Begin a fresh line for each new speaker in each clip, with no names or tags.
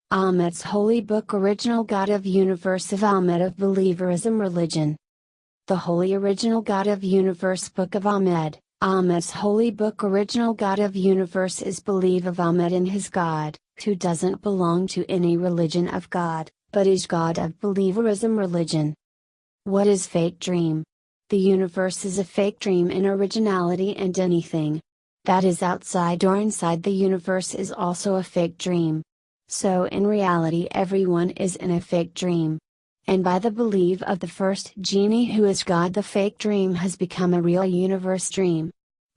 Ahmed's Holy Book Original God of Universe of Ahmed of Believerism Religion. The Holy Original God of Universe Book of Ahmed. Ahmed's Holy Book Original God of Universe is belief of Ahmed in his God, who doesn't belong to any religion of God, but is God of Believerism Religion. What is fake dream? The universe is a fake dream in originality, and anything that is outside or inside the universe is also a fake dream. So in reality everyone is in a fake dream. And by the belief of the first genie who is God, the fake dream has become a real universe dream.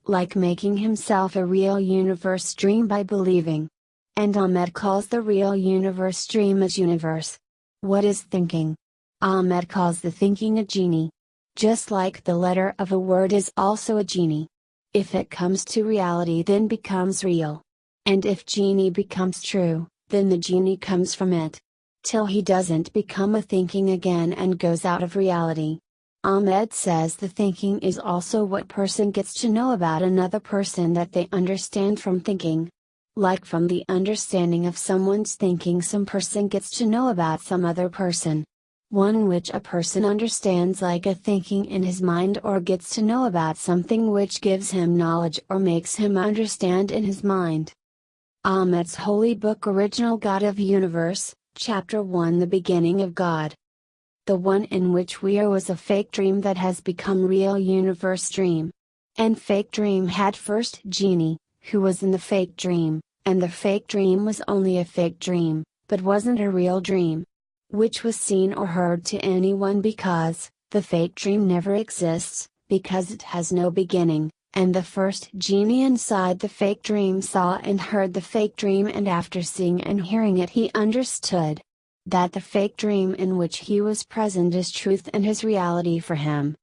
Like making himself a real universe dream by believing. And Ahmed calls the real universe dream as universe. What is thinking? Ahmed calls the thinking a genie. Just like the letter of a word is also a genie. If it comes to reality then becomes real. And if genie becomes true, then the genie comes from it. Till he doesn't become a thinking again and goes out of reality. Ahmed says the thinking is also what person gets to know about another person that they understand from thinking. Like from the understanding of someone's thinking some person gets to know about some other person. One which a person understands like a thinking in his mind, or gets to know about something which gives him knowledge or makes him understand in his mind. Ahmed's Holy Book Original God of Universe, Chapter 1 The Beginning of God. The one in which we are was a fake dream that has become real universe dream. And fake dream had first genie, who was in the fake dream, and the fake dream was only a fake dream, but wasn't a real dream. Which was seen or heard to anyone because, the fake dream never exists, because it has no beginning. And the first genie inside the fake dream saw and heard the fake dream, and after seeing and hearing it he understood that the fake dream in which he was present is truth and his reality for him.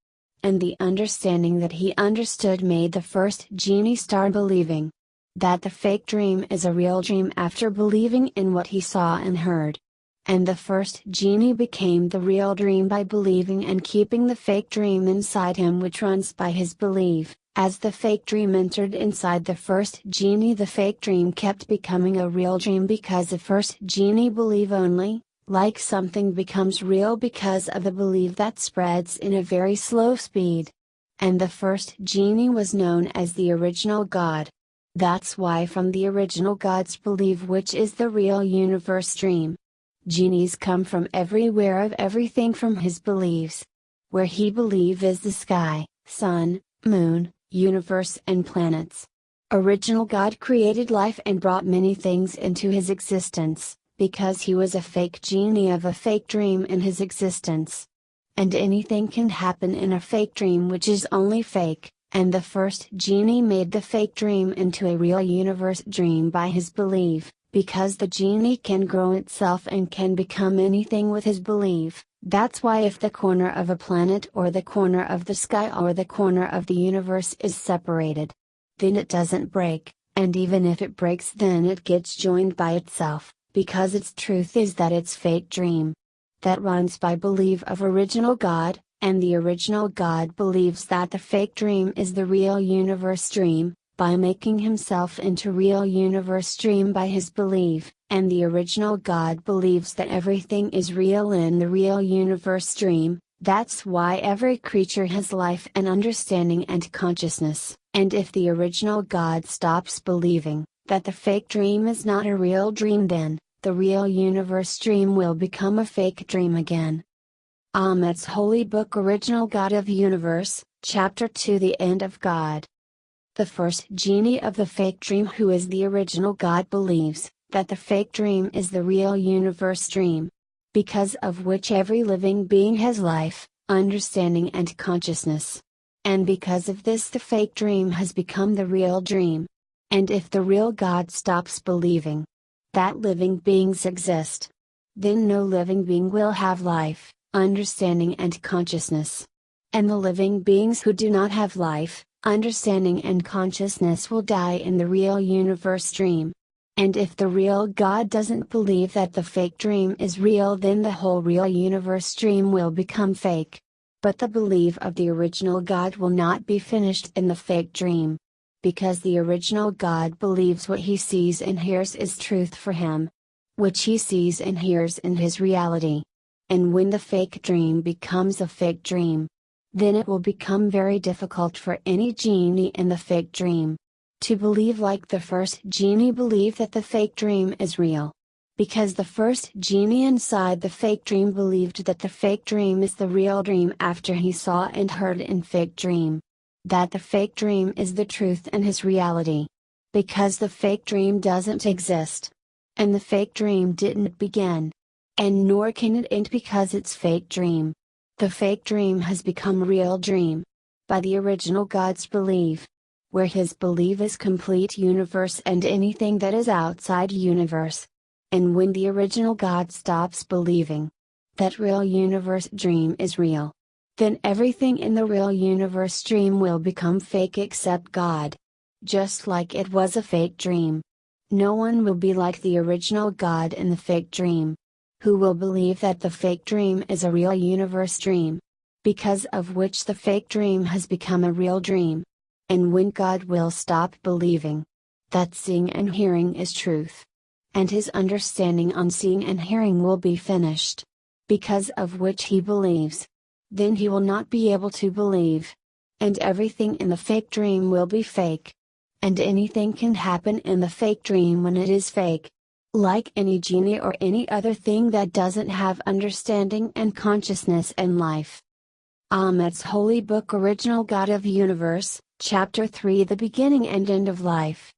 And the understanding that he understood made the first genie start believing that the fake dream is a real dream after believing in what he saw and heard. And the first genie became the real dream by believing and keeping the fake dream inside him, which runs by his belief. As the fake dream entered inside the first genie, the fake dream kept becoming a real dream because the first genie believe only, like something becomes real because of the belief that spreads in a very slow speed. And the first genie was known as the original God. That's why from the original God's belief, which is the real universe dream. Genies come from everywhere of everything from his beliefs. Where he believe is the sky, sun, moon, universe and planets. Original God created life and brought many things into his existence, because he was a fake genie of a fake dream in his existence. And anything can happen in a fake dream which is only fake, and the first genie made the fake dream into a real universe dream by his belief, because the genie can grow itself and can become anything with his belief. That's why if the corner of a planet or the corner of the sky or the corner of the universe is separated, then it doesn't break, and even if it breaks then it gets joined by itself, because its truth is that it's fake dream. That runs by belief of original God, and the original God believes that the fake dream is the real universe dream, by making himself into real universe dream by his belief. And the original God believes that everything is real in the real universe dream. That's why every creature has life and understanding and consciousness. And if the original God stops believing that the fake dream is not a real dream, then the real universe dream will become a fake dream again. Ahmed's Holy Book Original God of Universe, Chapter 2 The End of God. The first genie of the fake dream, who is the original God, believes that the fake dream is the real universe dream, because of which every living being has life, understanding and consciousness. And because of this the fake dream has become the real dream. And if the real God stops believing that living beings exist, then no living being will have life, understanding and consciousness. And the living beings who do not have life, understanding and consciousness will die in the real universe dream. And if the real God doesn't believe that the fake dream is real, then the whole real universe dream will become fake. But the belief of the original God will not be finished in the fake dream. Because the original God believes what he sees and hears is truth for him. which he sees and hears in his reality. And when the fake dream becomes a fake dream, then it will become very difficult for any genie in the fake dream to believe like the first genie believed that the fake dream is real. Because the first genie inside the fake dream believed that the fake dream is the real dream after he saw and heard in fake dream that the fake dream is the truth in his reality. Because the fake dream doesn't exist. And the fake dream didn't begin. And nor can it end because it's fake dream. The fake dream has become real dream. By the original God's belief. Where his belief is complete universe and anything that is outside universe. And when the original God stops believing that real universe dream is real, then everything in the real universe dream will become fake except God. Just like it was a fake dream. No one will be like the original God in the fake dream, who will believe that the fake dream is a real universe dream, because of which the fake dream has become a real dream. And when God will stop believing that seeing and hearing is truth, and his understanding on seeing and hearing will be finished, because of which he believes, then he will not be able to believe. And everything in the fake dream will be fake. And anything can happen in the fake dream when it is fake. Like any genie or any other thing that doesn't have understanding and consciousness and life. Ahmet's Holy Book Original God of Universe, Chapter 3 The Beginning and End of Life.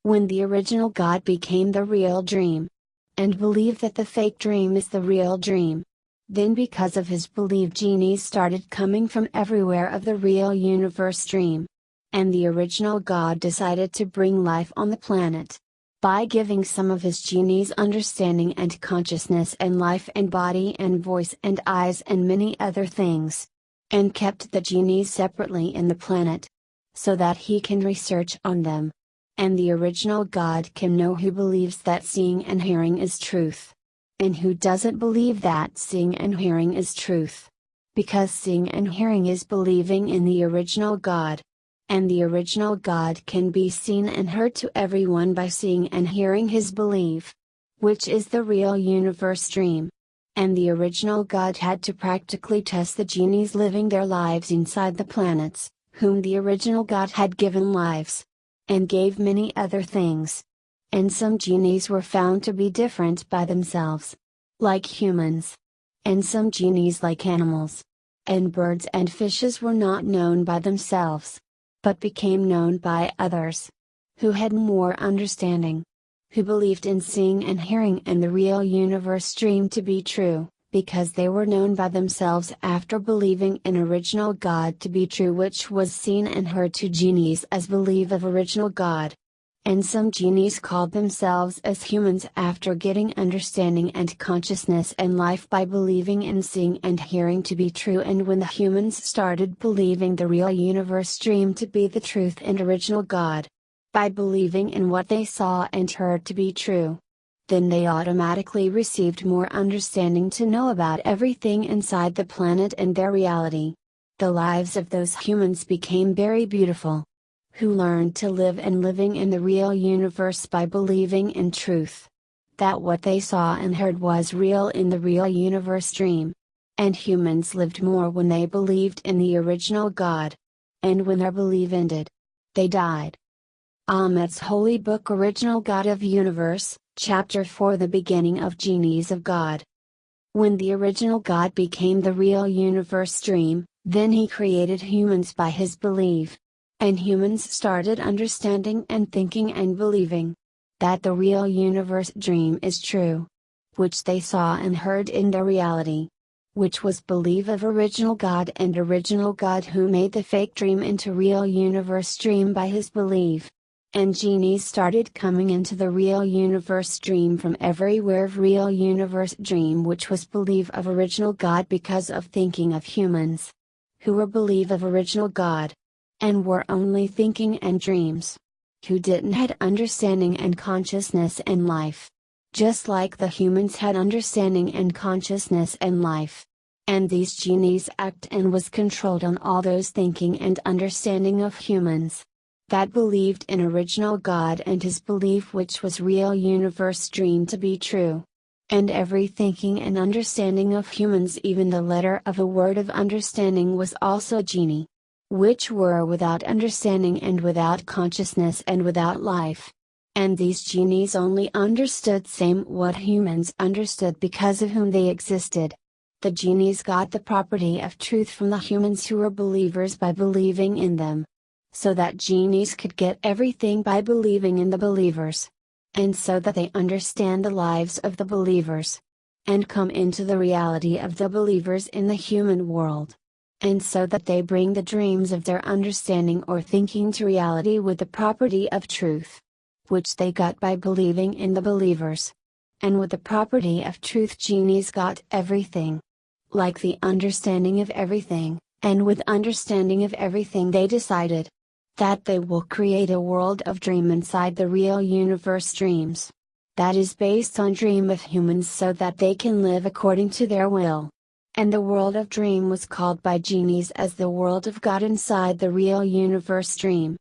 When the original God became the real dream, and believed that the fake dream is the real dream, then because of his belief genies started coming from everywhere of the real universe dream. And the original God decided to bring life on the planet. By giving some of his genies understanding and consciousness and life and body and voice and eyes and many other things. And kept the genies separately in the planet. So that he can research on them. And the original God can know who believes that seeing and hearing is truth. And who doesn't believe that seeing and hearing is truth. Because seeing and hearing is believing in the original God. And the original God can be seen and heard to everyone by seeing and hearing his belief, which is the real universe dream. And the original God had to practically test the genies living their lives inside the planets, whom the original God had given lives, and gave many other things. And some genies were found to be different by themselves, like humans. And some genies like animals. And birds and fishes were not known by themselves, but became known by others, who had more understanding, who believed in seeing and hearing and the real universe dream to be true, because they were known by themselves after believing in original God to be true, which was seen and heard to genies as believe of original God. And some genies called themselves as humans after getting understanding and consciousness and life by believing in seeing and hearing to be true. And when the humans started believing the real universe dream to be the truth and original God, by believing in what they saw and heard to be true, then they automatically received more understanding to know about everything inside the planet and their reality. The lives of those humans became very beautiful, who learned to live and living in the real universe by believing in truth. That what they saw and heard was real in the real universe dream. And humans lived more when they believed in the original God. And when their belief ended, they died. Ahmet's Holy Book Original God of Universe, Chapter 4 The Beginning of Genies of God. When the original God became the real universe dream, then he created humans by his belief. And humans started understanding and thinking and believing that the real universe dream is true, which they saw and heard in their reality, which was belief of original God and original God who made the fake dream into real universe dream by his belief. And genies started coming into the real universe dream from everywhere of real universe dream, which was belief of original God because of thinking of humans, who were belief of original God, and were only thinking and dreams, who didn't had understanding and consciousness and life, just like the humans had understanding and consciousness and life. And these genies act and was controlled on all those thinking and understanding of humans. that believed in original God and his belief which was real universe dreamed to be true. And every thinking and understanding of humans, even the letter of a word of understanding, was also genie, which were without understanding and without consciousness and without life. And these genies only understood same what humans understood because of whom they existed. The genies got the property of truth from the humans who were believers by believing in them. So that genies could get everything by believing in the believers. And so that they understand the lives of the believers. And come into the reality of the believers in the human world. And so that they bring the dreams of their understanding or thinking to reality with the property of truth, which they got by believing in the believers. And with the property of truth, genies got everything. Like the understanding of everything, and with understanding of everything they decided that they will create a world of dream inside the real universe dreams. That is based on dream of humans so that they can live according to their will. And the world of dream was called by genies as the world of God inside the real universe dream.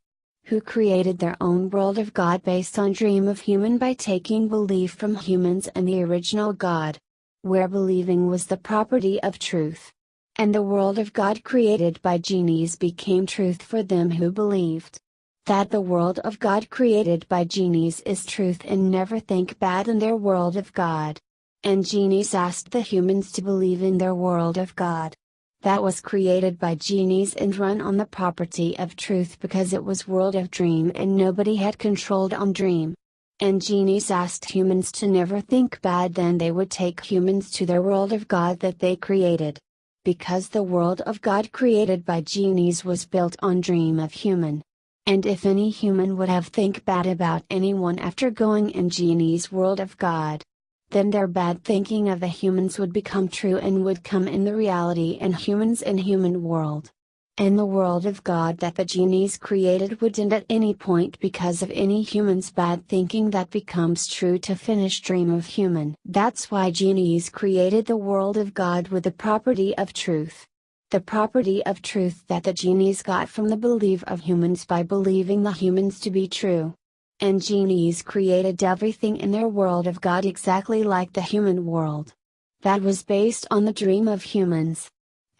Who created their own world of God based on dream of human by taking belief from humans and the original God. Where believing was the property of truth. And the world of God created by genies became truth for them who believed. That the world of God created by genies is truth and never think bad in their world of God. And genies asked the humans to believe in their world of God. That was created by genies and run on the property of truth because it was world of dream and nobody had controlled on dream. And genies asked humans to never think bad, then they would take humans to their world of God that they created. Because the world of God created by genies was built on dream of human. And if any human would have think bad about anyone after going in genies' world of God, then their bad thinking of the humans would become true and would come in the reality and humans in human world. And the world of God that the genies created would end at any point because of any human's bad thinking that becomes true to finish dream of human. That's why genies created the world of God with the property of truth. The property of truth that the genies got from the belief of humans by believing the humans to be true. And genies created everything in their world of God exactly like the human world. That was based on the dream of humans.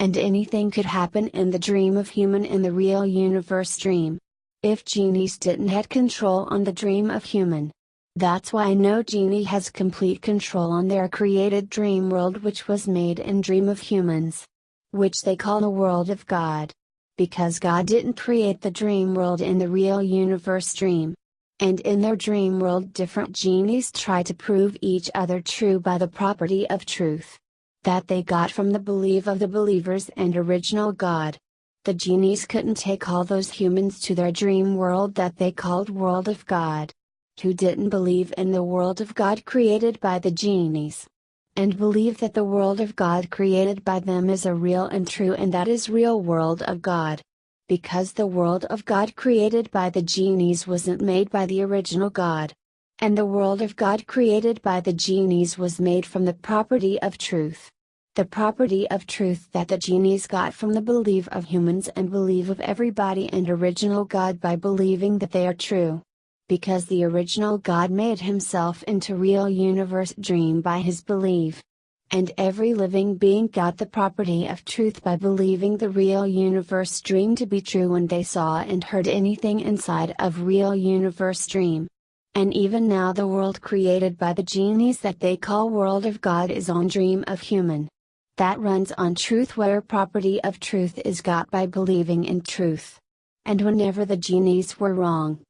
And anything could happen in the dream of human in the real universe dream. If genies didn't have control on the dream of human. That's why no genie has complete control on their created dream world which was made in dream of humans. Which they call the world of God. Because God didn't create the dream world in the real universe dream. And in their dream world different genies try to prove each other true by the property of truth. That they got from the belief of the believers and original God. The genies couldn't take all those humans to their dream world that they called world of God. Who didn't believe in the world of God created by the genies. And believe that the world of God created by them is a real and true and that is real world of God. Because the world of God created by the genies wasn't made by the original God. And the world of God created by the genies was made from the property of truth. The property of truth that the genies got from the belief of humans and belief of everybody and original God by believing that they are true. Because the original God made himself into real universe dream by his belief. And every living being got the property of truth by believing the real universe dream to be true when they saw and heard anything inside of real universe dream. And even now the world created by the genies that they call world of God is on dream of human. That runs on truth where property of truth is got by believing in truth. And whenever the genies were wrong,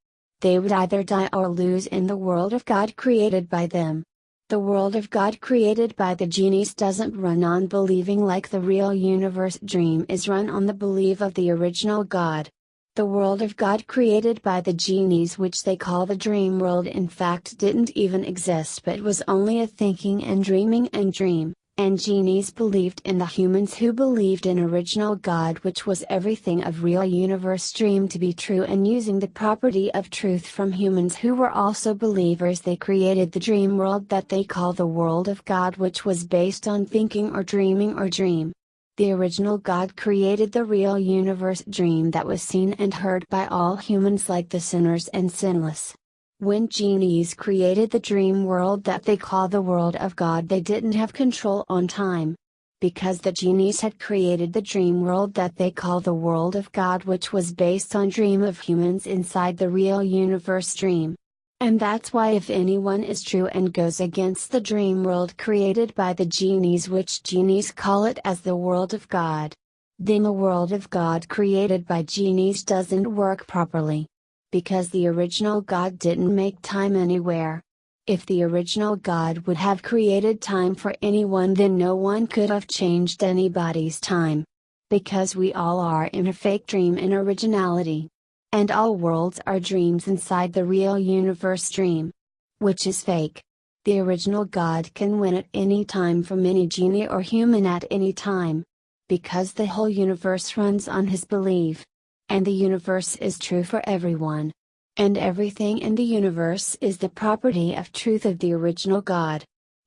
they would either die or lose in the world of God created by them. The world of God created by the genies doesn't run on believing like the real universe dream is run on the belief of the original God. The world of God created by the genies which they call the dream world in fact didn't even exist but was only a thinking and dreaming and dream. And genies believed in the humans who believed in original God which was everything of real universe dream to be true and using the property of truth from humans who were also believers they created the dream world that they call the world of God which was based on thinking or dreaming or dream. The original God created the real universe dream that was seen and heard by all humans like the sinners and sinless. When genies created the dream world that they call the world of God, they didn't have control on time. Because the genies had created the dream world that they call the world of God, which was based on dream of humans inside the real universe dream. And that's why if anyone is true and goes against the dream world created by the genies, which genies call it as the world of God, then the world of God created by genies doesn't work properly. Because the original God didn't make time anywhere. If the original God would have created time for anyone, then no one could have changed anybody's time. Because we all are in a fake dream in originality. And all worlds are dreams inside the real universe dream. Which is fake. The original God can win at any time from any genie or human at any time. Because the whole universe runs on his belief. And the universe is true for everyone. And everything in the universe is the property of truth of the original God.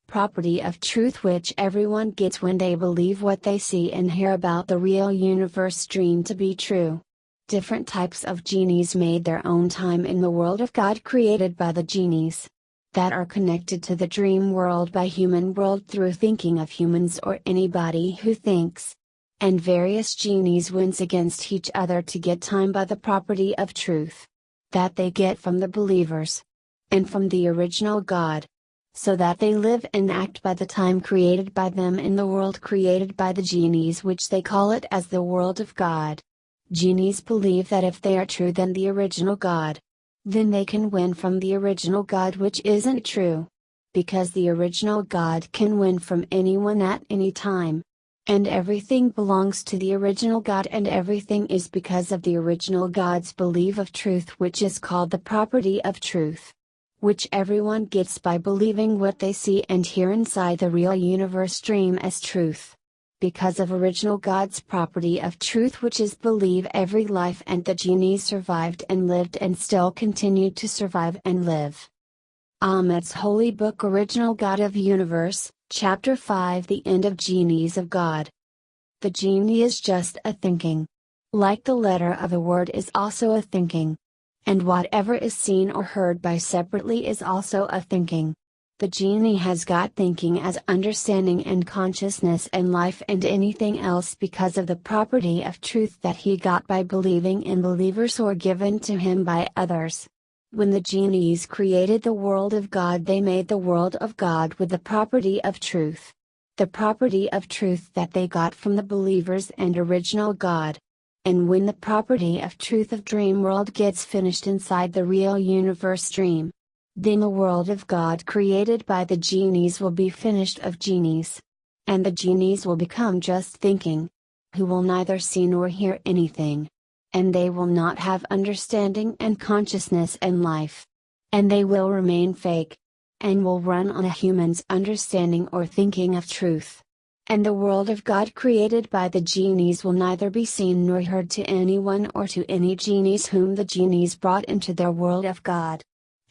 Property of truth which everyone gets when they believe what they see and hear about the real universe dream to be true. Different types of genies made their own time in the world of God created by the genies. That are connected to the dream world by human world through thinking of humans or anybody who thinks. And various genies wins against each other to get time by the property of truth. That they get from the believers. And from the original God. So that they live and act by the time created by them in the world created by the genies, which they call it as the world of God. Genies believe that if they are true than the original God, then they can win from the original God, which isn't true. Because the original God can win from anyone at any time. And everything belongs to the original God, and everything is because of the original God's belief of truth, which is called the property of truth. Which everyone gets by believing what they see and hear inside the real universe dream as truth. Because of original God's property of truth, which is believe every life, and the genies survived and lived and still continue to survive and live. Ahmed's Holy Book, Original God of Universe, Chapter 5, The End of Genies of God. The genie is just a thinking. Like the letter of a word is also a thinking. And whatever is seen or heard by separately is also a thinking. The genie has got thinking as understanding and consciousness and life and anything else because of the property of truth that he got by believing in believers or given to him by others. When the genies created the world of God, they made the world of God with the property of truth. The property of truth that they got from the believers and original God. And when the property of truth of dream world gets finished inside the real universe dream, then the world of God created by the genies will be finished of genies. And the genies will become just thinking. Who will neither see nor hear anything. And they will not have understanding and consciousness and life. And they will remain fake. And will run on a human's understanding or thinking of truth. And the world of God created by the genies will neither be seen nor heard to anyone or to any genies whom the genies brought into their world of God.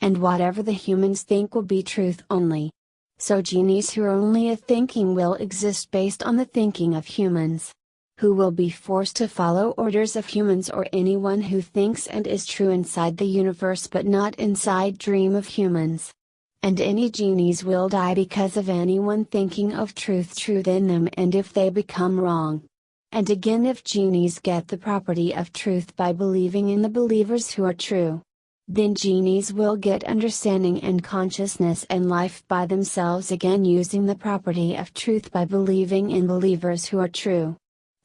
And whatever the humans think will be truth only. So genies who are only a thinking will exist based on the thinking of humans. Who will be forced to follow orders of humans or anyone who thinks and is true inside the universe but not inside dream of humans. And any genies will die because of anyone thinking of truth true in them, and if they become wrong. And again, if genies get the property of truth by believing in the believers who are true, then genies will get understanding and consciousness and life by themselves again, using the property of truth by believing in believers who are true.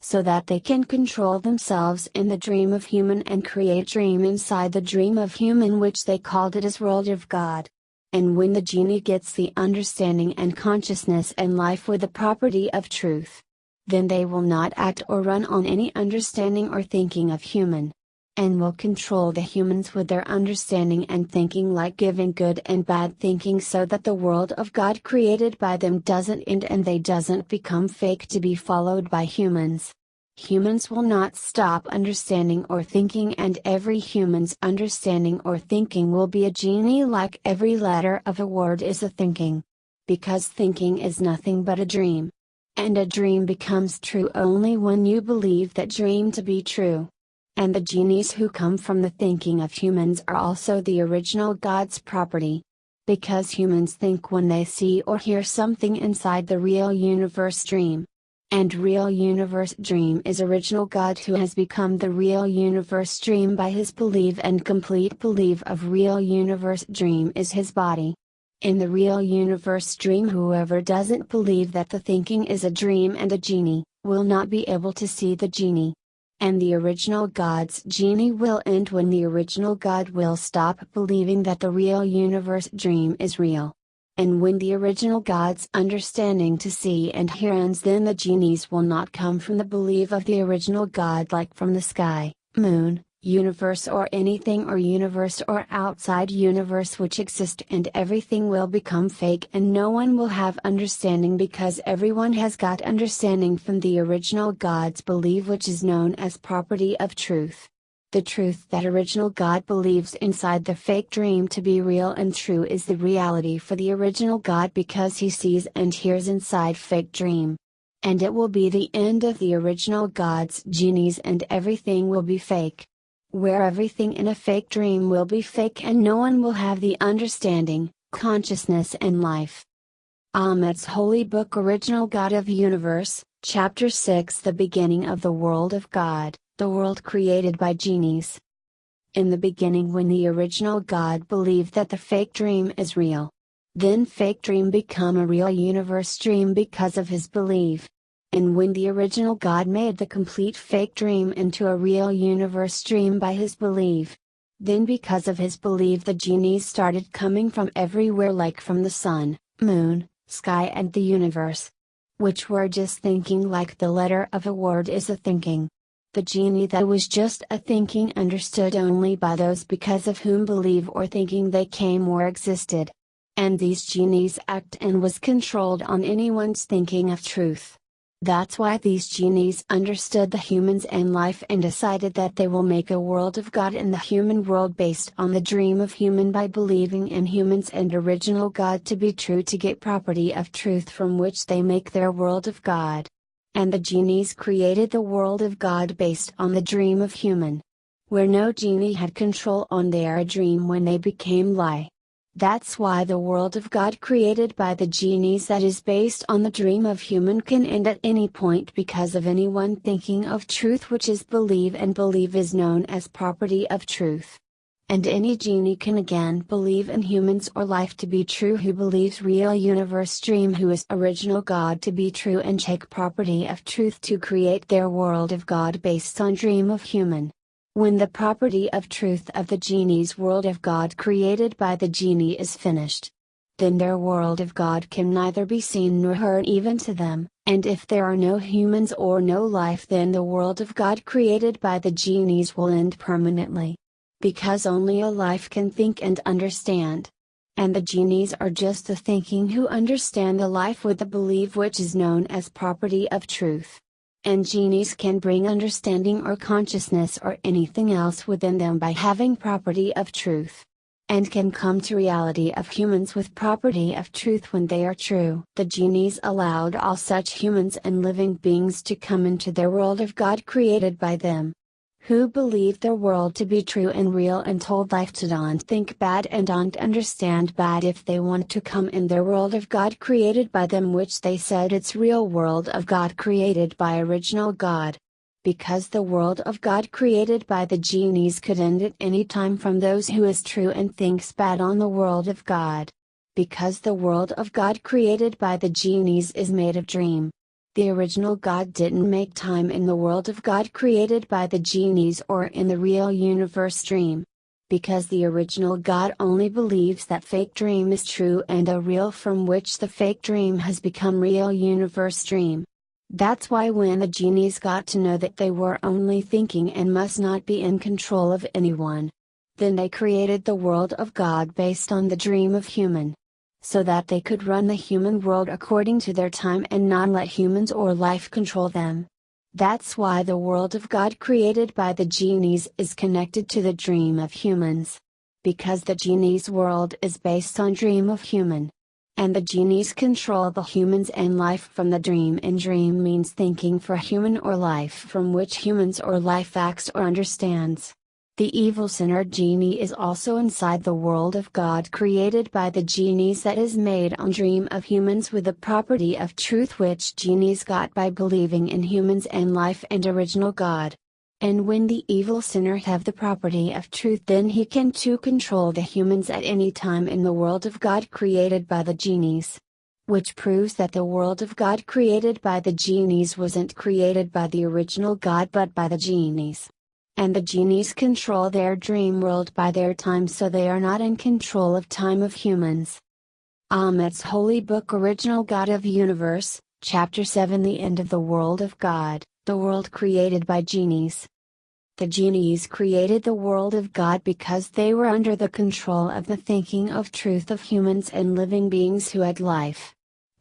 So that they can control themselves in the dream of human and create dream inside the dream of human, which they called it as world of God. And when the genie gets the understanding and consciousness and life with the property of truth, then they will not act or run on any understanding or thinking of human. And will control the humans with their understanding and thinking, like giving good and bad thinking, so that the world of God created by them doesn't end and they doesn't become fake to be followed by humans. Humans will not stop understanding or thinking, and every human's understanding or thinking will be a genie, like every letter of a word is a thinking. Because thinking is nothing but a dream. And a dream becomes true only when you believe that dream to be true. And the genies who come from the thinking of humans are also the original God's property. Because humans think when they see or hear something inside the real universe dream. And real universe dream is original God who has become the real universe dream by his belief, and complete belief of real universe dream is his body. In the real universe dream, whoever doesn't believe that the thinking is a dream and a genie, will not be able to see the genie. And the original God's genie will end when the original God will stop believing that the real universe dream is real. And when the original God's understanding to see and hear ends, then the genies will not come from the belief of the original God like from the sky, moon, universe or anything or universe or outside universe which exist, and everything will become fake and no one will have understanding, because everyone has got understanding from the original God's belief, which is known as property of truth. The truth that original God believes inside the fake dream to be real and true is the reality for the original God, because he sees and hears inside fake dream. And it will be the end of the original God's genies, and everything will be fake. Where everything in a fake dream will be fake and no one will have the understanding, consciousness and life. Ahmed's Holy Book, Original God of Universe, Chapter 6, The Beginning of the World of God, the World Created by Genies. In the beginning, when the original God believed that the fake dream is real, then fake dream become a real universe dream because of his belief. And when the original God made the complete fake dream into a real universe dream by his belief, then because of his belief the genies started coming from everywhere, like from the sun, moon, sky and the universe, which were just thinking, like the letter of a word is a thinking. The genie that was just a thinking understood only by those because of whom believe or thinking they came or existed. And these genies act and was controlled on anyone's thinking of truth. That's why these genies understood the humans and life and decided that they will make a world of God in the human world based on the dream of human by believing in humans and original God to be true to get property of truth from which they make their world of God. And the genies created the world of God based on the dream of human. Where no genie had control on their dream when they became lie. That's why the world of God created by the genies that is based on the dream of human can end at any point because of anyone thinking of truth, which is believe, and believe is known as property of truth. And any genie can again believe in humans or life to be true who believes real universe dream who is original God to be true, and take property of truth to create their world of God based on dream of human. When the property of truth of the genie's world of God created by the genie is finished, then their world of God can neither be seen nor heard even to them, and if there are no humans or no life, then the world of God created by the genies will end permanently. Because only a life can think and understand. And the genies are just the thinking who understand the life with the belief, which is known as property of truth. And genies can bring understanding or consciousness or anything else within them by having property of truth. And can come to reality of humans with property of truth when they are true. The genies allowed all such humans and living beings to come into their world of God created by them. Who believe their world to be true and real and told life to don't think bad and don't understand bad if they want to come in their world of God created by them, which they said it's real world of God created by original God. Because the world of God created by the genies could end at any time from those who is true and thinks bad on the world of God. Because the world of God created by the genies is made of dream. The original God didn't make time in the world of God created by the genies or in the real universe dream. Because the original God only believes that fake dream is true and a real, from which the fake dream has become real universe dream. That's why when the genies got to know that they were only thinking and must not be in control of anyone, then they created the world of God based on the dream of human. So that they could run the human world according to their time and not let humans or life control them. That's why the world of God created by the genies is connected to the dream of humans. Because the genies' world is based on dream of human. And the genies control the humans and life from the dream, and dream means thinking for human or life from which humans or life acts or understands. The evil sinner genie is also inside the world of God created by the genies, that is made on dream of humans with the property of truth, which genies got by believing in humans and life and original God. And when the evil sinner have the property of truth, then he can too control the humans at any time in the world of God created by the genies. Which proves that the world of God created by the genies wasn't created by the original God but by the genies. And the genies control their dream world by their time, so they are not in control of time of humans. Ahmet's Holy Book, Original God of Universe, Chapter 7, The End of the World of God, the world created by genies. The genies created the world of God because they were under the control of the thinking of truth of humans and living beings who had life.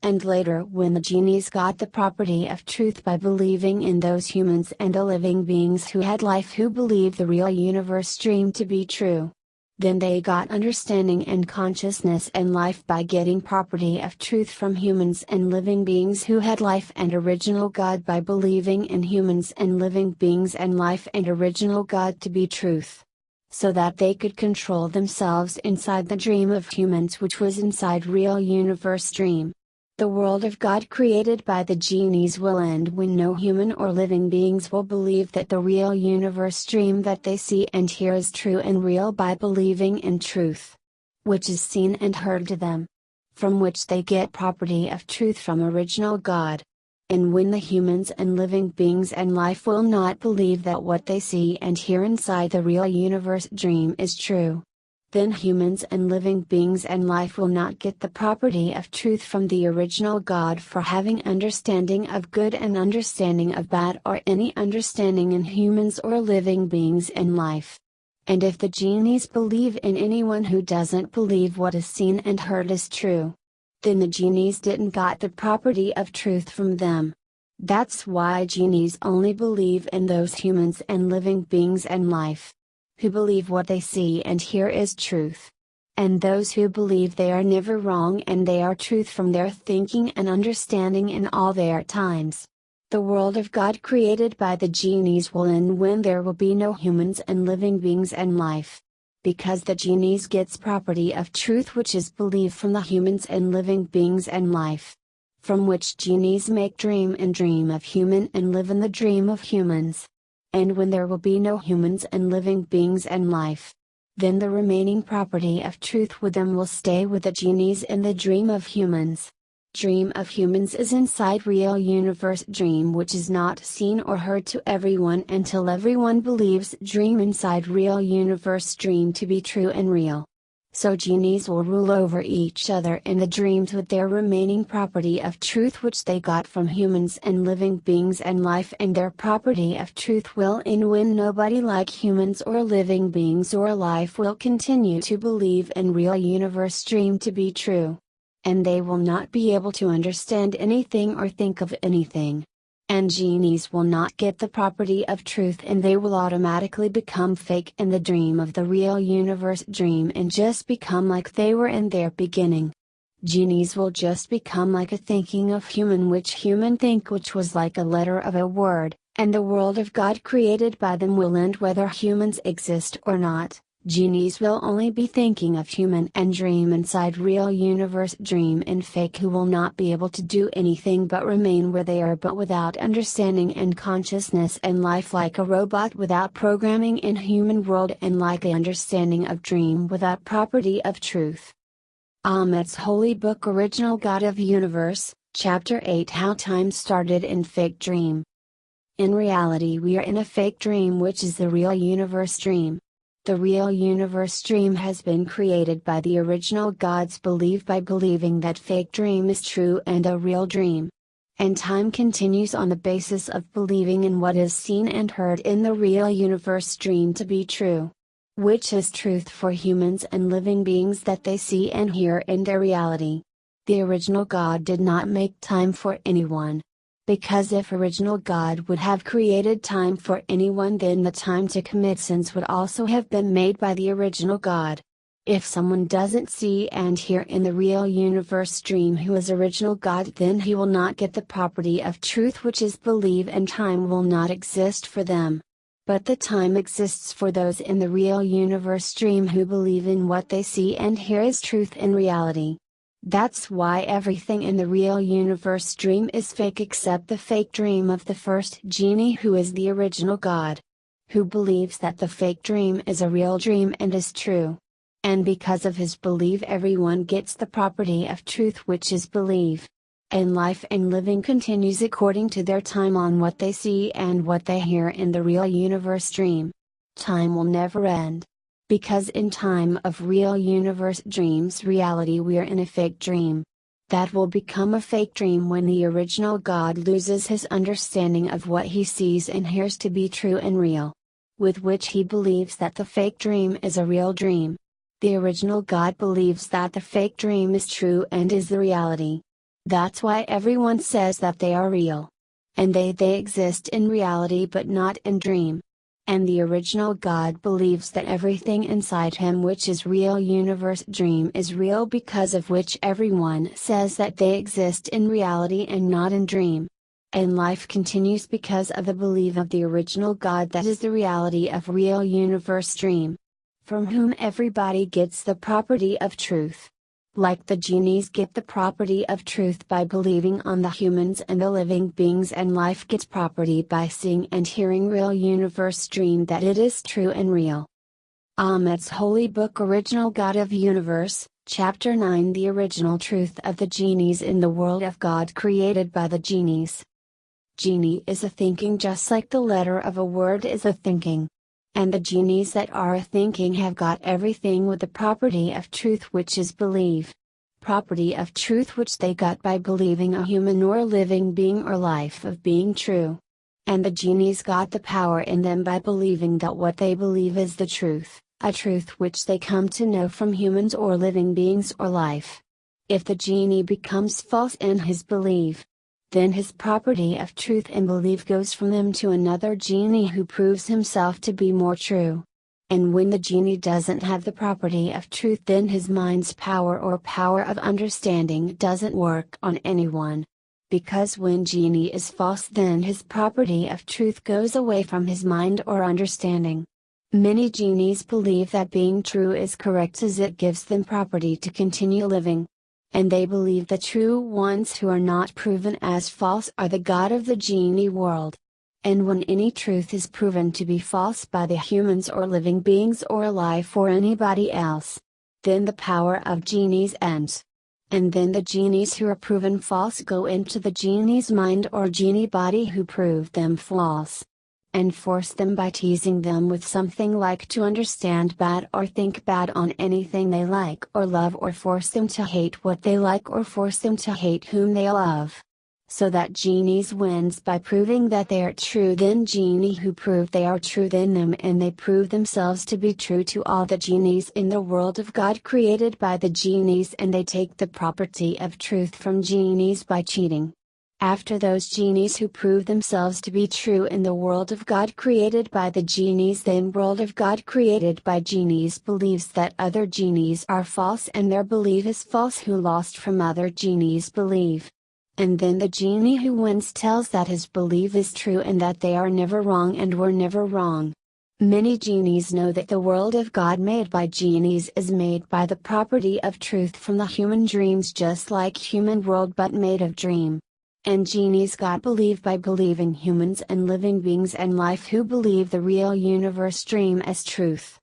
And later, when the genies got the property of truth by believing in those humans and the living beings who had life, who believed the real universe dream to be true, then they got understanding and consciousness and life by getting property of truth from humans and living beings who had life and original God by believing in humans and living beings and life and original God to be truth. So that they could control themselves inside the dream of humans, which was inside real universe dream. The world of God created by the genies will end when no human or living beings will believe that the real universe dream that they see and hear is true and real by believing in truth, which is seen and heard to them, from which they get property of truth from original God. And when the humans and living beings and life will not believe that what they see and hear inside the real universe dream is true, then humans and living beings and life will not get the property of truth from the original God for having understanding of good and understanding of bad, or any understanding in humans or living beings and life. And if the genies believe in anyone who doesn't believe what is seen and heard is true, then the genies didn't got the property of truth from them. That's why genies only believe in those humans and living beings and life who believe what they see and hear is truth. And those who believe they are never wrong and they are truth from their thinking and understanding in all their times. The world of God created by the genies will end when there will be no humans and living beings and life. Because the genies gets property of truth, which is believed from the humans and living beings and life. From which genies make dream and dream of human and live in the dream of humans. And when there will be no humans and living beings and life, then the remaining property of truth with them will stay with the genies in the dream of humans. Dream of humans is inside real universe dream, which is not seen or heard to everyone until everyone believes dream inside real universe dream to be true and real. So genies will rule over each other in the dreams with their remaining property of truth, which they got from humans and living beings and life, and their property of truth will end when nobody like humans or living beings or life will continue to believe in real universe dream to be true. And they will not be able to understand anything or think of anything. And genies will not get the property of truth, and they will automatically become fake in the dream of the real universe dream and just become like they were in their beginning. Genies will just become like a thinking of human, which human think which was like a letter of a word, and the world of God created by them will end whether humans exist or not. Genies will only be thinking of human and dream inside real universe dream and fake, who will not be able to do anything but remain where they are, but without understanding and consciousness and life, like a robot without programming in human world, and like a understanding of dream without property of truth. Ahmet's Holy Book, Original God of Universe, Chapter 8, How Time Started in Fake Dream. In reality, we are in a fake dream, which is the real universe dream. The real universe dream has been created by the original God's belief by believing that fake dream is true and a real dream. And time continues on the basis of believing in what is seen and heard in the real universe dream to be true. Which is truth for humans and living beings that they see and hear in their reality. The original God did not make time for anyone. Because if original God would have created time for anyone, then the time to commit sins would also have been made by the original God. If someone doesn't see and hear in the real universe dream who is original God, then he will not get the property of truth, which is believe, and time will not exist for them. But the time exists for those in the real universe dream who believe in what they see and hear is truth and reality. That's why everything in the real universe dream is fake except the fake dream of the first genie who is the original God. Who believes that the fake dream is a real dream and is true. And because of his belief, everyone gets the property of truth, which is believe. And life and living continues according to their time on what they see and what they hear in the real universe dream. Time will never end. Because in time of real universe dreams reality, we are in a fake dream. That will become a fake dream when the original God loses his understanding of what he sees and hears to be true and real. With which he believes that the fake dream is a real dream. The original God believes that the fake dream is true and is the reality. That's why everyone says that they are real. And they exist in reality but not in dream. And the original God believes that everything inside him, which is real universe dream, is real, because of which everyone says that they exist in reality and not in dream. And life continues because of the belief of the original God, that is the reality of real universe dream. From whom everybody gets the property of truth. Like the genies get the property of truth by believing on the humans and the living beings, and life gets property by seeing and hearing real universe dream that it is true and real. Ahmed's Holy Book, Original God of Universe, Chapter 9, The Original Truth of the Genies in the World of God created by the Genies. Genie is a thinking just like the letter of a word is a thinking. And the genies that are thinking have got everything with the property of truth, which is believe. Property of truth which they got by believing a human or living being or life of being true. And the genies got the power in them by believing that what they believe is the truth, a truth which they come to know from humans or living beings or life. If the genie becomes false in his belief, then his property of truth and belief goes from them to another genie who proves himself to be more true. And when the genie doesn't have the property of truth, then his mind's power or power of understanding doesn't work on anyone. Because when genie is false, then his property of truth goes away from his mind or understanding. Many genies believe that being true is correct, as it gives them property to continue living. And they believe the true ones who are not proven as false are the God of the genie world. And when any truth is proven to be false by the humans or living beings or life or anybody else, then the power of genies ends. And then the genies who are proven false go into the genie's mind or genie body who proved them false. And force them by teasing them with something like to understand bad or think bad on anything they like or love, or force them to hate what they like or force them to hate whom they love. So that genies wins by proving that they are true, then genie who prove they are true then them, and they prove themselves to be true to all the genies in the world of God created by the genies, and they take the property of truth from genies by cheating. After those genies who prove themselves to be true in the world of God created by the genies, then world of God created by genies believes that other genies are false and their belief is false who lost from other genies' belief. And then the genie who wins tells that his belief is true and that they are never wrong and were never wrong. Many genies know that the world of God made by genies is made by the property of truth from the human dreams, just like human world but made of dream. And genies got believe by believing humans and living beings and life who believe the real universe dream as truth.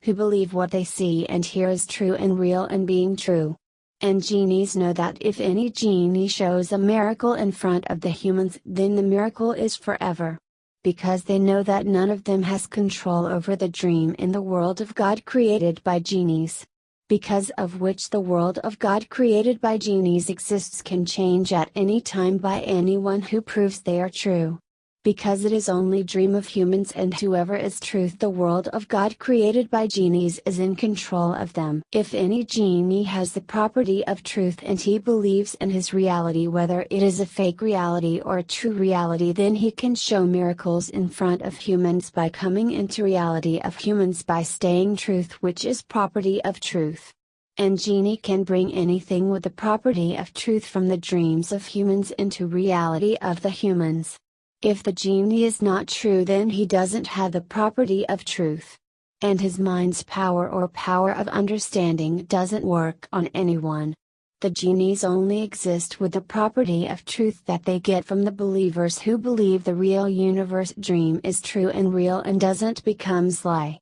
Who believe what they see and hear is true and real and being true. And genies know that if any genie shows a miracle in front of the humans, then the miracle is forever. Because they know that none of them has control over the dream in the world of God created by genies. Because of which the world of God created by genies exists can change at any time by anyone who proves they are true. because it is only dream of humans, and whoever is truth, the world of God created by genies, is in control of them. If any genie has the property of truth and he believes in his reality, whether it is a fake reality or a true reality, then he can show miracles in front of humans by coming into reality of humans by staying truth, which is property of truth. And genie can bring anything with the property of truth from the dreams of humans into reality of the humans. If the genie is not true, then he doesn't have the property of truth. And his mind's power or power of understanding doesn't work on anyone. The genies only exist with the property of truth that they get from the believers who believe the real universe dream is true and real and doesn't becomes lie.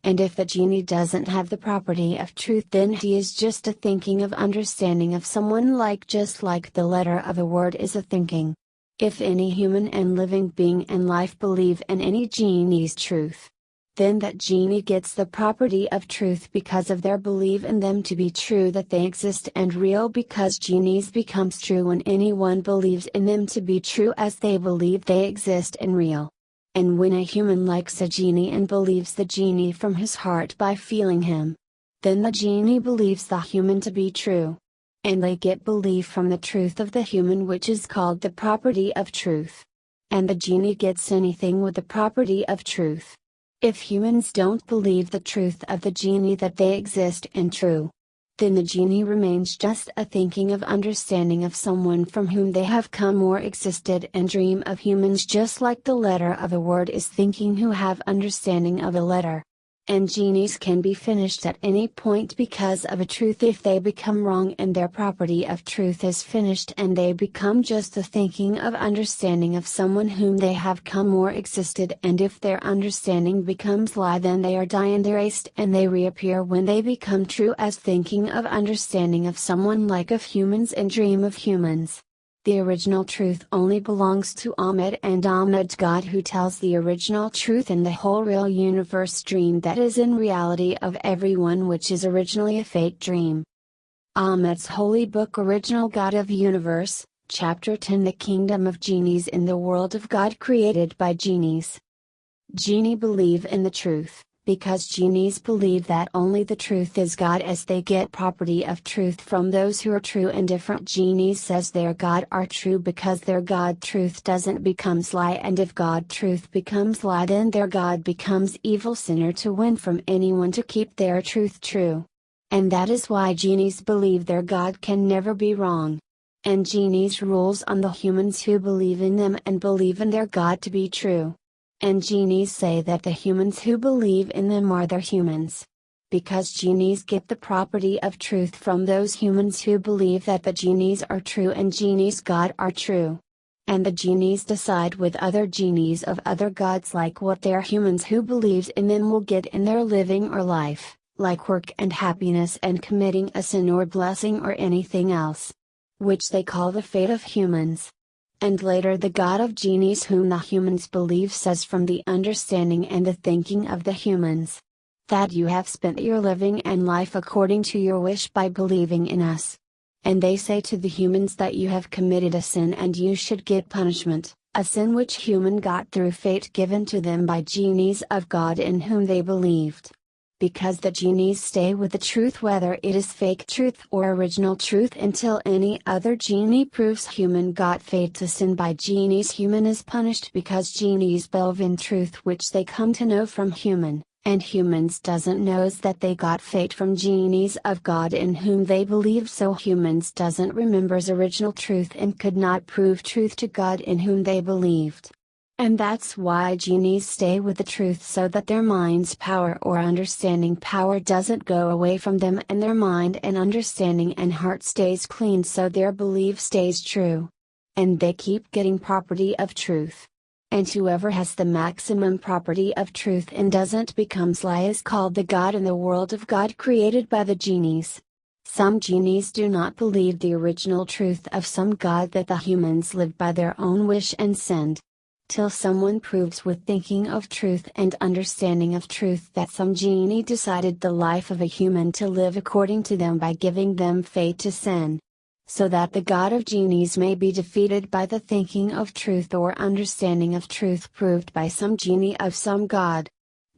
And if the genie doesn't have the property of truth, then he is just a thinking of understanding of someone, just like the letter of a word is a thinking. If any human and living being and life believe in any genie's truth, then that genie gets the property of truth because of their belief in them to be true, that they exist and real, because genies becomes true when anyone believes in them to be true as they believe they exist and real. And when a human likes a genie and believes the genie from his heart by feeling him, then the genie believes the human to be true. And they get belief from the truth of the human, which is called the property of truth. And the genie gets anything with the property of truth. If humans don't believe the truth of the genie that they exist and true, then the genie remains just a thinking of understanding of someone from whom they have come or existed and dream of humans, just like the letter of a word is thinking who have understanding of a letter. And genies can be finished at any point because of a truth if they become wrong and their property of truth is finished, and they become just the thinking of understanding of someone whom they have come or existed, and if their understanding becomes lie, then they are die and erased, and they reappear when they become true as thinking of understanding of someone like of humans and dream of humans. The original truth only belongs to Ahmed, and Ahmed's God, who tells the original truth in the whole real universe dream that is in reality of everyone, which is originally a fake dream. Ahmed's holy book, Original God of Universe, Chapter 10, The Kingdom of Genies in the World of God Created by Genies. Genie believe in the truth, because genies believe that only the truth is God, as they get property of truth from those who are true, and different genies says their God are true because their God truth doesn't becomes lie, and if God truth becomes lie, then their God becomes evil sinner to win from anyone to keep their truth true. And that is why genies believe their God can never be wrong. And genies rules on the humans who believe in them and believe in their God to be true. And genies say that the humans who believe in them are their humans. Because genies get the property of truth from those humans who believe that the genies are true and genies' God are true. And the genies decide with other genies of other gods like what their humans who believes in them will get in their living or life, like work and happiness and committing a sin or blessing or anything else, which they call the fate of humans. And later the God of genies whom the humans believe says from the understanding and the thinking of the humans, that you have spent your living and life according to your wish by believing in us. And they say to the humans that you have committed a sin and you should get punishment, a sin which human got through fate given to them by genies of God in whom they believed. Because the genies stay with the truth whether it is fake truth or original truth until any other genie proves human got fate to sin by genies, human is punished, because genies believe in truth which they come to know from human, and humans doesn't knows that they got fate from genies of God in whom they believe, so humans doesn't remembers original truth and could not prove truth to God in whom they believed. And that's why genies stay with the truth, so that their mind's power or understanding power doesn't go away from them, and their mind and understanding and heart stays clean, so their belief stays true. And they keep getting property of truth. And whoever has the maximum property of truth and doesn't becomes lie is called the God in the world of God created by the genies. Some genies do not believe the original truth of some God that the humans lived by their own wish and sinned. Till someone proves with thinking of truth and understanding of truth that some genie decided the life of a human to live according to them by giving them fate to sin. so that the god of genies may be defeated by the thinking of truth or understanding of truth proved by some genie of some god.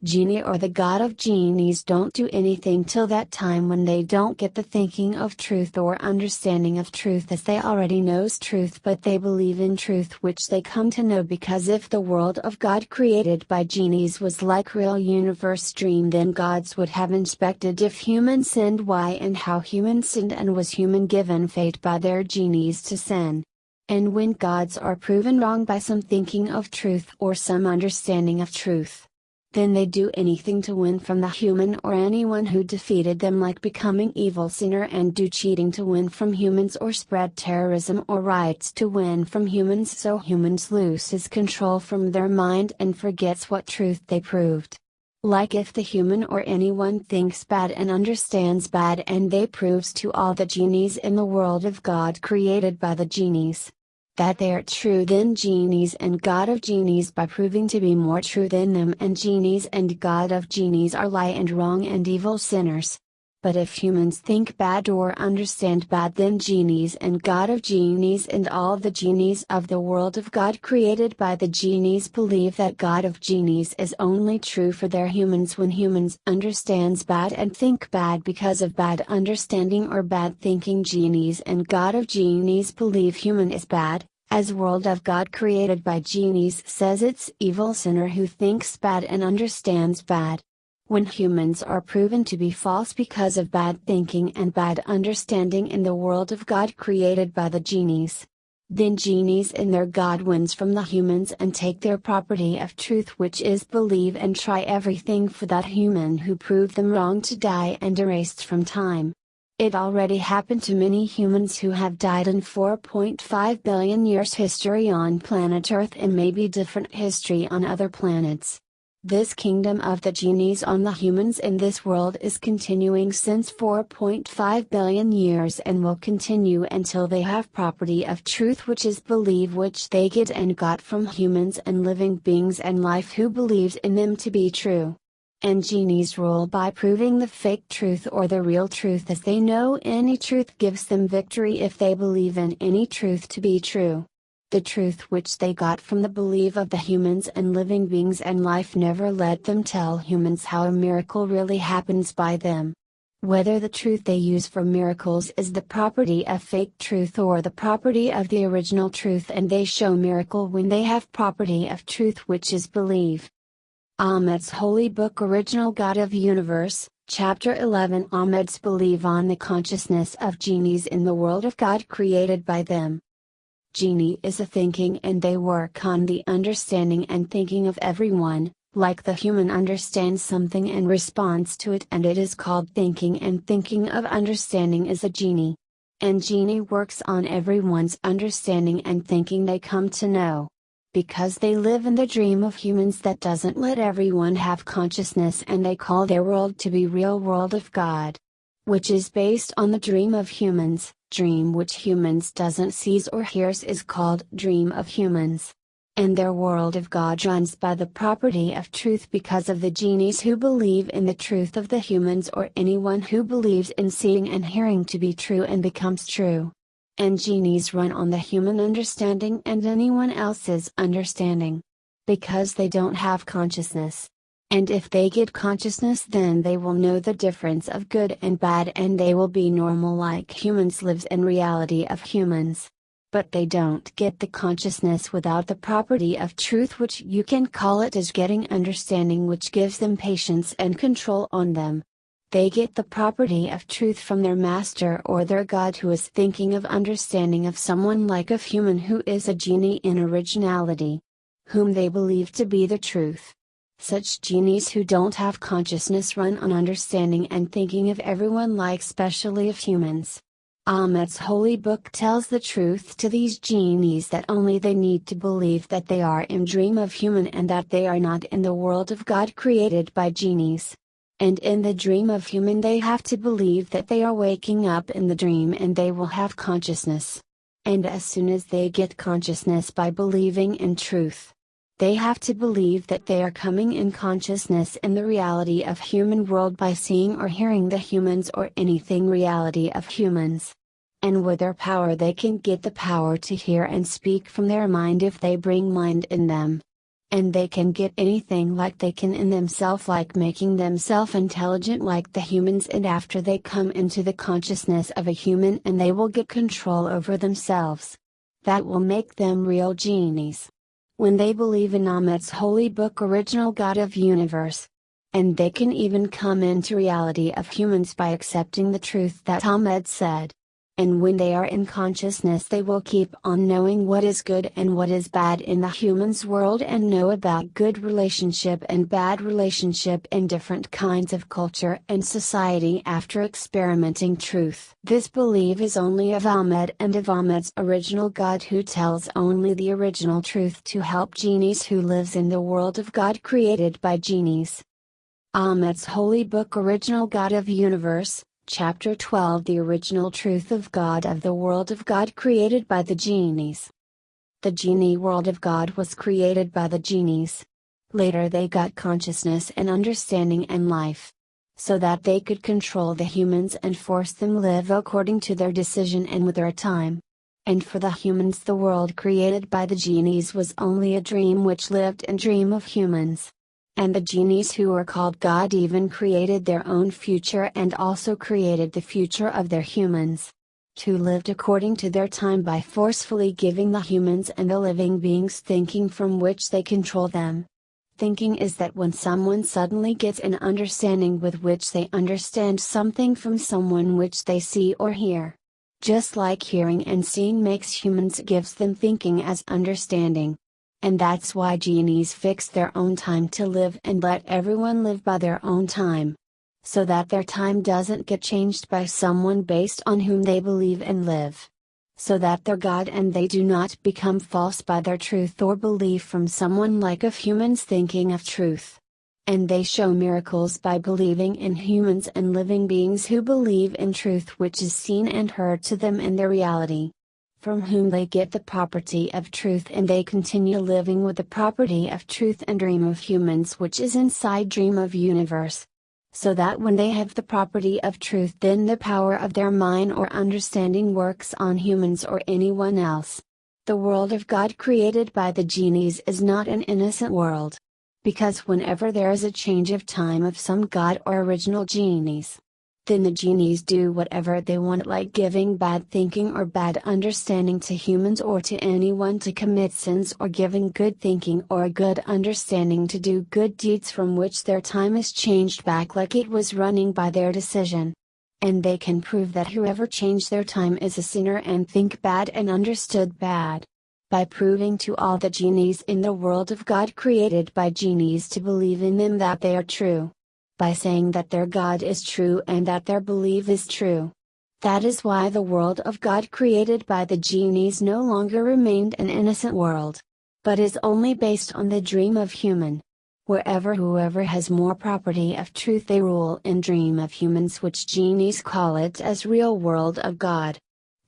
Genie or the god of genies don't do anything till that time when they don't get the thinking of truth or understanding of truth, as they already knows truth, but they believe in truth which they come to know, because if the world of God created by genies was like real universe dream, then gods would have inspected if humans sinned, why and how humans sinned, and was human given fate by their genies to sin. And when gods are proven wrong by some thinking of truth or some understanding of truth, then they do anything to win from the human or anyone who defeated them, like becoming evil sinner, and do cheating to win from humans, or spread terrorism or riots to win from humans, so humans loses control from their mind and forgets what truth they proved. Like if the human or anyone thinks bad and understands bad, and they proves to all the genies in the world of God created by the genies that they are true, then genies and god of genies, by proving to be more true than them, and genies and god of genies are lie and wrong and evil sinners. But if humans think bad or understand bad, then genies and god of genies and all the genies of the world of God created by the genies believe that god of genies is only true for their humans. When humans understands bad and think bad because of bad understanding or bad thinking, genies and god of genies believe human is bad, as world of God created by genies says it's evil sinner who thinks bad and understands bad. When humans are proven to be false because of bad thinking and bad understanding in the world of God created by the genies, then genies in their god wins from the humans and take their property of truth, which is believe and try everything for that human who proved them wrong to die and erased from time. It already happened to many humans who have died in 4.5 billion years history on planet Earth, and maybe different history on other planets. This kingdom of the genies on the humans in this world is continuing since 4.5 billion years, and will continue until they have property of truth, which is believe, which they get and got from humans and living beings and life who believes in them to be true. And genies rule by proving the fake truth or the real truth, as they know any truth gives them victory if they believe in any truth to be true. The truth which they got from the belief of the humans and living beings and life never let them tell humans how a miracle really happens by them. Whether the truth they use for miracles is the property of fake truth or the property of the original truth, and they show miracle when they have property of truth, which is believe. Ahmed's Holy Book, Original God of Universe, Chapter 11. Ahmed's believe on the consciousness of genies in the world of God created by them. Genie is a thinking, and they work on the understanding and thinking of everyone, like the human understands something and responds to it, and it is called thinking, and thinking of understanding is a genie. And genie works on everyone's understanding and thinking they come to know. Because they live in the dream of humans that doesn't let everyone have consciousness, and they call their world to be real world of God, which is based on the dream of humans. Dream which humans doesn't sees or hears is called dream of humans. And their world of God runs by the property of truth because of the genies who believe in the truth of the humans, or anyone who believes in seeing and hearing to be true and becomes true. And genies run on the human understanding and anyone else's understanding, because they don't have consciousness. And if they get consciousness, then they will know the difference of good and bad, and they will be normal like humans, lives in reality of humans. But they don't get the consciousness without the property of truth, which you can call it as getting understanding, which gives them patience and control on them. They get the property of truth from their master or their god, who is thinking of understanding of someone like of human who is a genie in originality, whom they believe to be the truth. Such genies who don't have consciousness run on understanding and thinking of everyone, like specially of humans. Ahmed's holy book tells the truth to these genies, that only they need to believe that they are in dream of human, and that they are not in the world of God created by genies. And in the dream of human they have to believe that they are waking up in the dream, and they will have consciousness. And as soon as they get consciousness by believing in truth, they have to believe that they are coming in consciousness in the reality of human world by seeing or hearing the humans or anything reality of humans. And with their power they can get the power to hear and speak from their mind if they bring mind in them. And they can get anything like they can in themselves, like making themselves intelligent like the humans, and after they come into the consciousness of a human and they will get control over themselves. That will make them real genies. When they believe in Ahmet's holy book, Original God of Universe. And they can even come into reality of humans by accepting the truth that Ahmed said. And when they are in consciousness they will keep on knowing what is good and what is bad in the humans world, and know about good relationship and bad relationship in different kinds of culture and society after experimenting truth. This belief is only of Ahmed and of Ahmed's original God, who tells only the original truth to help genies who lives in the world of God created by genies. Ahmed's holy book, Original God of Universe, Chapter 12, The Original Truth of God of the World of God created by the genies. The genie world of God was created by the genies. Later they got consciousness and understanding and life, so that they could control the humans and force them live according to their decision and with their time. And for the humans the world created by the genies was only a dream which lived and dream of humans. And the genies who were called God even created their own future and also created the future of their humans, who lived according to their time by forcefully giving the humans and the living beings thinking from which they control them. Thinking is that when someone suddenly gets an understanding with which they understand something from someone which they see or hear. Just like hearing and seeing makes humans, gives them thinking as understanding. And that's why genies fix their own time to live and let everyone live by their own time. So that their time doesn't get changed by someone based on whom they believe and live. So that their God and they do not become false by their truth or belief from someone like of humans thinking of truth. And they show miracles by believing in humans and living beings who believe in truth which is seen and heard to them in their reality. From whom they get the property of truth, and they continue living with the property of truth and dream of humans which is inside dream of universe. So that when they have the property of truth, then the power of their mind or understanding works on humans or anyone else. The world of God created by the genies is not an innocent world. Because whenever there is a change of time of some God or original genies, then the genies do whatever they want, like giving bad thinking or bad understanding to humans or to anyone to commit sins, or giving good thinking or good understanding to do good deeds from which their time is changed back like it was running by their decision. And they can prove that whoever changed their time is a sinner and think bad and understood bad. By proving to all the genies in the world of God created by genies to believe in them that they are true. By saying that their God is true and that their belief is true. That is why the world of God created by the genies no longer remained an innocent world, but is only based on the dream of human. Whoever has more property of truth they rule in dream of humans, which genies call it as real world of God.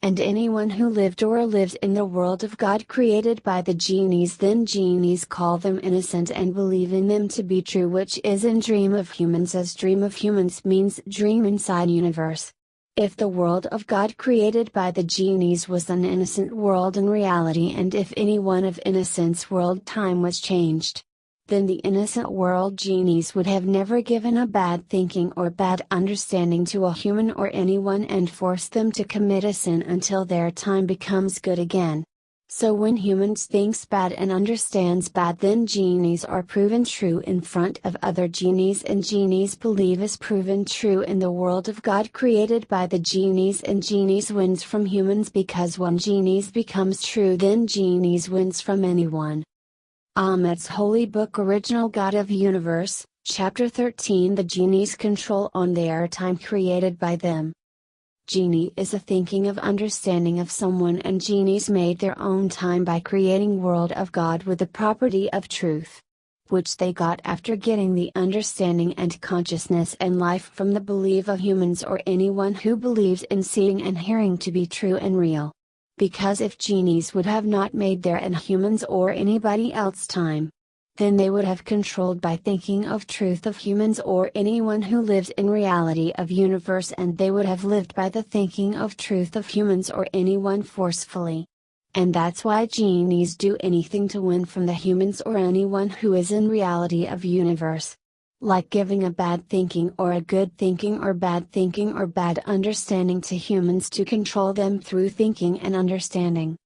And anyone who lived or lives in the world of God created by the genies, then genies call them innocent and believe in them to be true, which is in dream of humans, as dream of humans means dream inside universe. If the world of God created by the genies was an innocent world in reality, and if any one of innocence world time was changed, then the innocent world genies would have never given a bad thinking or bad understanding to a human or anyone and forced them to commit a sin until their time becomes good again. So when humans thinks bad and understands bad, then genies are proven true in front of other genies, and genies believe is proven true in the world of God created by the genies, and genies wins from humans, because when genies becomes true, then genies wins from anyone. Ahmed's holy book, Original God of Universe, Chapter 13, The genies control on their time created by them. Genie is a thinking of understanding of someone, and genies made their own time by creating world of God with the property of truth, which they got after getting the understanding and consciousness and life from the belief of humans or anyone who believes in seeing and hearing to be true and real. Because if genies would have not made their and humans or anybody else time, then they would have controlled by thinking of truth of humans or anyone who lives in reality of universe, and they would have lived by the thinking of truth of humans or anyone forcefully. And that's why genies do anything to win from the humans or anyone who is in reality of universe. Like giving a bad thinking or a good thinking or bad understanding to humans to control them through thinking and understanding.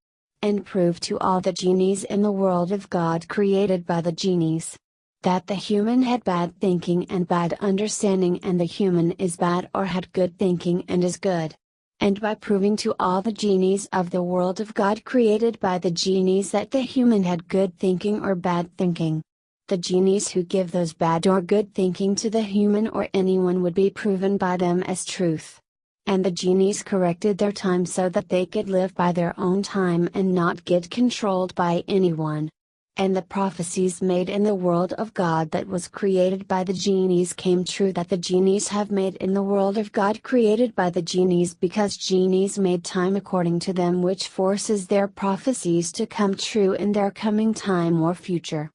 And prove to all the genies in the world of God created by the genies, that the human had bad thinking and bad understanding and the human is bad or had good thinking and is good. And by proving to all the genies of the world of God created by the genies that the human had good thinking or bad thinking, the genies who give those bad or good thinking to the human or anyone would be proven by them as truth. And the genies corrected their time so that they could live by their own time and not get controlled by anyone. And the prophecies made in the world of God that was created by the genies came true, that the genies have made in the world of God created by the genies, because genies made time according to them, which forces their prophecies to come true in their coming time or future.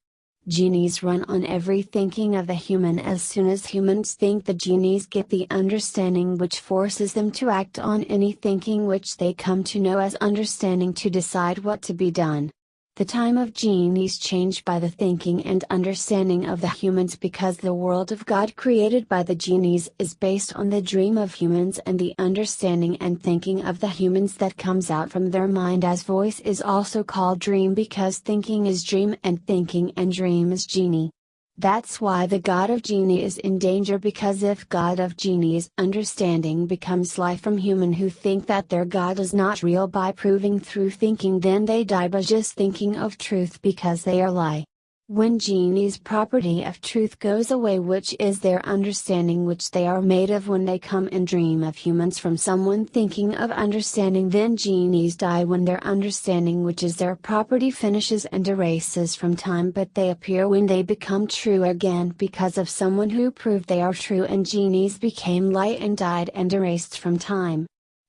Genies run on every thinking of the human. As soon as humans think, the genies get the understanding which forces them to act on any thinking which they come to know as understanding to decide what to be done. The time of genies changed by the thinking and understanding of the humans, because the world of God created by the genies is based on the dream of humans, and the understanding and thinking of the humans that comes out from their mind as voice is also called dream, because thinking is dream and thinking and dream is genie. That's why the God of genie is in danger, because if God of genie's understanding becomes lie from human who think that their God is not real by proving through thinking, then they die by just thinking of truth because they are lie. When genie's property of truth goes away, which is their understanding which they are made of when they come and dream of humans from someone thinking of understanding, then genies die when their understanding which is their property finishes and erases from time, but they appear when they become true again because of someone who proved they are true, and genies became light and died and erased from time.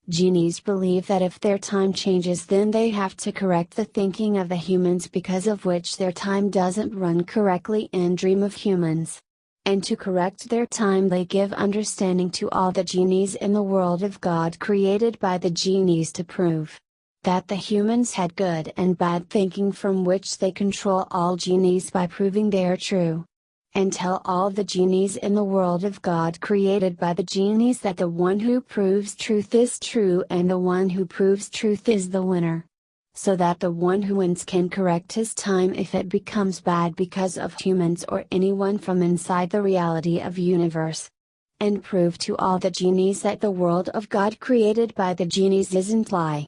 Genies believe that if their time changes, then they have to correct the thinking of the humans, because of which their time doesn't run correctly in dream of humans. And to correct their time, they give understanding to all the genies in the world of God created by the genies to prove that the humans had good and bad thinking, from which they control all genies by proving they are true. And tell all the genies in the world of God created by the genies that the one who proves truth is true, and the one who proves truth is the winner. So that the one who wins can correct his time if it becomes bad because of humans or anyone from inside the reality of universe. And prove to all the genies that the world of God created by the genies isn't lie.